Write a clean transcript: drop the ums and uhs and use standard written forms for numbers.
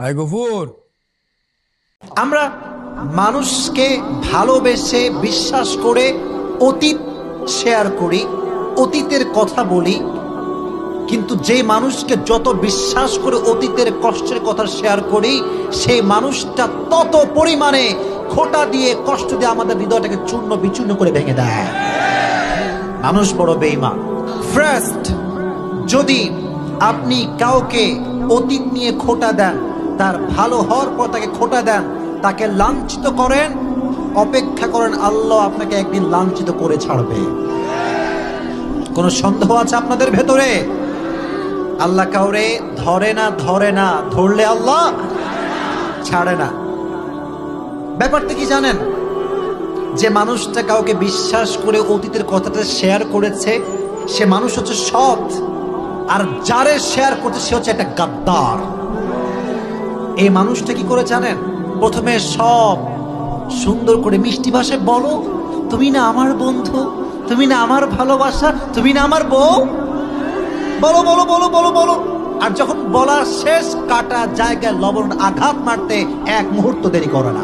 আয় গফুর। আমরা মানুষকে ভালোবেসে বিশ্বাস করে অতীত শেয়ার করি, অতীতের কথা বলি, কিন্তু যে মানুষকে যত বিশ্বাস করে অতীতের কষ্টের কথা শেয়ার করি, সেই মানুষটা তত পরিমাণে খোঁটা দিয়ে কষ্ট দিয়ে আমাদের হৃদয়টাকে চূর্ণ বিচূর্ণ করে ভেঙে দেয়। মানুষ বড় বেঈমান। ফার্স্ট, যদি আপনি কাউকে অতীত নিয়ে খোঁটা দেন, তার ভালো হওয়ার পর তাকে খোঁটা দেন, তাকে লাঞ্ছিত করেন, অপেক্ষা করেন আল্লাহ আপনাকে একদিন লাঞ্ছিত করে ছাড়বে। কোনো সন্দেহ আছে আপনাদের ভেতরে? আল্লাহ কাউরে ধরে না, ধরলে আল্লাহ ছাড়ে না। ব্যাপারটা কি জানেন? যে মানুষটা কাউকে বিশ্বাস করে অতীতের কথাটা শেয়ার করেছে, সে মানুষ হচ্ছে সৎ, আর যারে শেয়ার করছে সে হচ্ছে একটা গাদ্দার। এই মানুষটা কি করে জানেন? প্রথমে সব সুন্দর করে মিষ্টি ভাষায় বলো, তুমি না আমার বন্ধু, তুমি না আমার ভালোবাসা, তুমি না আমার বউ, বলো বলো বলো বলো বলো। আর যখন বলা শেষ, কাটা জায়গায় লবণ আঘাত মারতে এক মুহূর্ত দেরি করে না।